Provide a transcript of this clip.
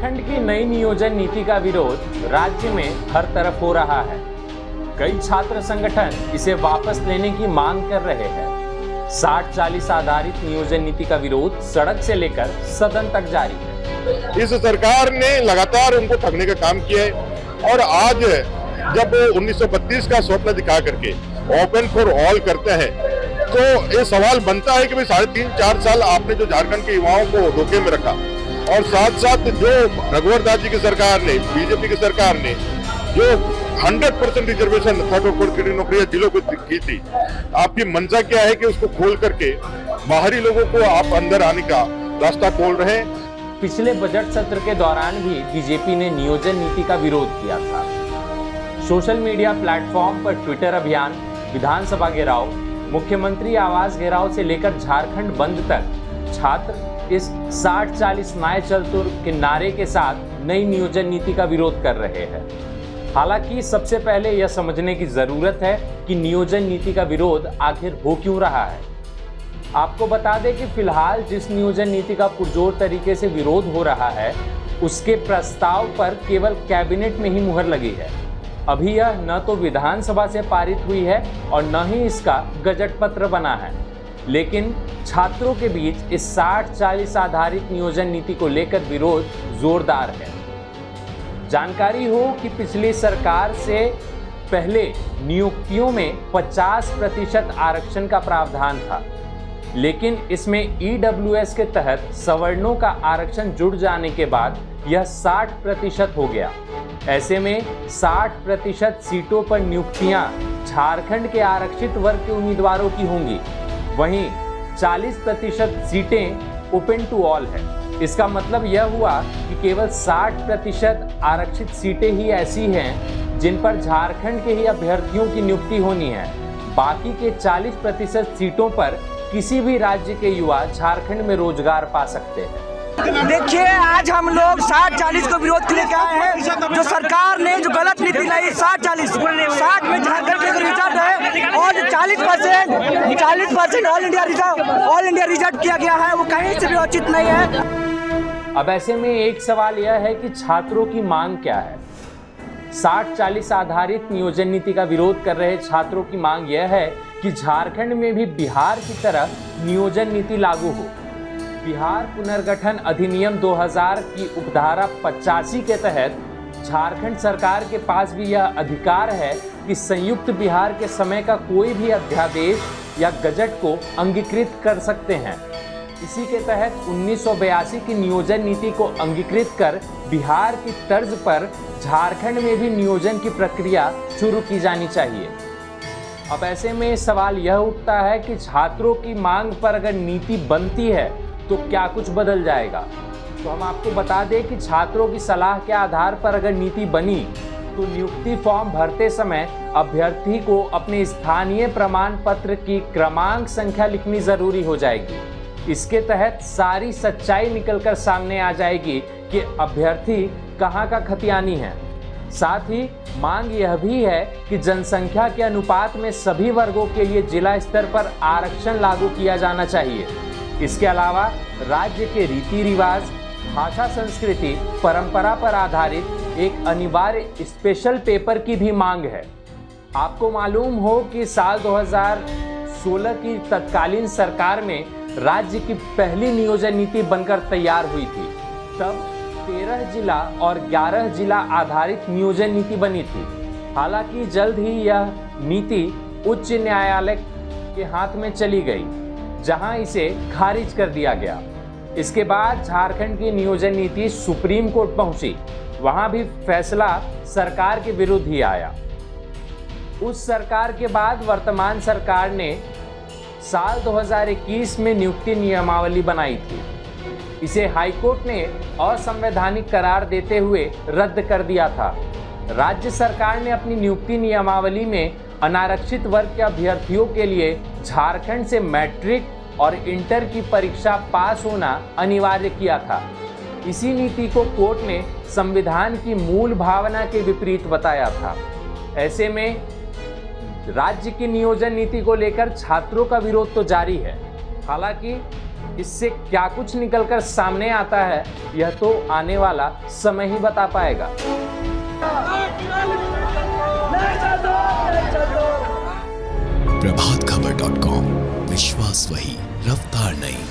झारखंड की नई नियोजन नीति का विरोध राज्य में हर तरफ हो रहा है। कई छात्र संगठन इसे वापस लेने की मांग कर रहे हैं। 60-40 आधारित नियोजन नीति का विरोध सड़क से लेकर सदन तक जारी है। इस सरकार ने लगातार उनको ठगने का काम किया है और आज जब 1932 का स्वप्न दिखा करके ओपन फॉर ऑल करते हैं तो ये सवाल बनता है कि भाई 3.5-4 साल आपने जो झारखंड के युवाओं को धोखे में रखा और साथ साथ जो रघुवर दास जी की सरकार ने, बीजेपी की सरकार ने जो 100% रिजर्वेशन थर्ड और फोर्थ की नौकरियां जिलों को की थी, आपकी मंशा क्या है कि उसको खोल करके बाहरी लोगों को आप अंदर आने का रास्ता खोल रहे हैं। पिछले बजट सत्र के दौरान भी बीजेपी ने नियोजन नीति का विरोध किया था। सोशल मीडिया प्लेटफॉर्म पर ट्विटर अभियान, विधानसभा घेराव, मुख्यमंत्री आवास घेराव से लेकर झारखंड बंद तक छात्र इस 60-40 नए चलतुर के नारे के साथ नई नियोजन नीति का विरोध कर रहे हैं। हालांकि सबसे पहले यह समझने की जरूरत है कि नियोजन नीति का विरोध आखिर हो क्यों रहा है। आपको बता दें कि फिलहाल जिस नियोजन नीति का पुरजोर तरीके से विरोध हो रहा है उसके प्रस्ताव पर केवल कैबिनेट में ही मुहर लगी है। अभी यह न तो विधानसभा से पारित हुई है और न ही इसका गजट पत्र बना है। लेकिन छात्रों के बीच इस 60-40 आधारित नियोजन नीति को लेकर विरोध जोरदार है। जानकारी हो कि पिछली सरकार से पहले नियुक्तियों में 50% आरक्षण का प्रावधान था, लेकिन इसमें ईडब्ल्यूएस के तहत सवर्णों का आरक्षण जुड़ जाने के बाद यह 60% हो गया। ऐसे में 60% सीटों पर नियुक्तियां झारखंड के आरक्षित वर्ग के उम्मीदवारों की होंगी। वहीं 40% सीटें ओपन टू ऑल है। इसका मतलब यह हुआ कि केवल 60% आरक्षित सीटें ही ऐसी हैं जिन पर झारखंड के ही अभ्यर्थियों की नियुक्ति होनी है। बाकी के 40% सीटों पर किसी भी राज्य के युवा झारखंड में रोजगार पा सकते हैं। देखिए, आज हम लोग 60-40 को विरोध के लेके आए हैं। जो सरकार ने जो गलत नीति लाई 60-40 में झारखंड के रिजर्व है और 40% ऑल इंडिया रिजर्व किया गया है, वो कहीं से भी उचित नहीं है। अब ऐसे में एक सवाल यह है कि छात्रों की मांग क्या है। 60-40 आधारित नियोजन नीति का विरोध कर रहे छात्रों की मांग यह है कि झारखंड में भी बिहार की तरह नियोजन नीति लागू हो। बिहार पुनर्गठन अधिनियम 2000 की उपधारा 85 के तहत झारखंड सरकार के पास भी यह अधिकार है कि संयुक्त बिहार के समय का कोई भी अध्यादेश या गजट को अंगीकृत कर सकते हैं। इसी के तहत 1982 की नियोजन नीति को अंगीकृत कर बिहार की तर्ज पर झारखंड में भी नियोजन की प्रक्रिया शुरू की जानी चाहिए। अब ऐसे में सवाल यह उठता है कि छात्रों की मांग पर अगर नीति बनती है तो क्या कुछ बदल जाएगा। तो हम आपको बता दें कि छात्रों की सलाह के आधार पर अगर नीति बनी तो नियुक्ति फॉर्म भरते समय अभ्यर्थी को अपने स्थानीय प्रमाण पत्र की क्रमांक संख्या लिखनी जरूरी हो जाएगी। इसके तहत सारी सच्चाई निकलकर सामने आ जाएगी कि अभ्यर्थी कहाँ का खतियानी है। साथ ही मांग यह भी है कि जनसंख्या के अनुपात में सभी वर्गों के लिए जिला स्तर पर आरक्षण लागू किया जाना चाहिए। इसके अलावा राज्य के रीति रिवाज, भाषा, संस्कृति, परंपरा पर आधारित एक अनिवार्य स्पेशल पेपर की भी मांग है। आपको मालूम हो कि साल 2016 की तत्कालीन सरकार में राज्य की पहली नियोजन नीति बनकर तैयार हुई थी। तब 13 जिला और 11 जिला आधारित नियोजन नीति बनी थी। हालांकि जल्द ही यह नीति उच्च न्यायालय के हाथ में चली गई, जहां इसे खारिज कर दिया गया। इसके बाद झारखंड की नियोजन नीति सुप्रीम कोर्ट पहुंची। वहां भी फैसला सरकार के विरुद्ध ही आया। उस सरकार के बाद वर्तमान सरकार ने साल 2021 में नियुक्ति नियमावली बनाई थी। इसे हाईकोर्ट ने असंवैधानिक करार देते हुए रद्द कर दिया था। राज्य सरकार ने अपनी नियुक्ति नियमावली में अनारक्षित वर्ग के अभ्यर्थियों के लिए झारखंड से मैट्रिक और इंटर की परीक्षा पास होना अनिवार्य किया था। इसी नीति को कोर्ट ने संविधान की मूल भावना के विपरीत बताया था। ऐसे में राज्य की नियोजन नीति को लेकर छात्रों का विरोध तो जारी है। हालांकि इससे क्या कुछ निकलकर सामने आता है, यह तो आने वाला समय ही बता पाएगा। प्रभातखबर.com, विश्वास वही, रफ्तार नहीं।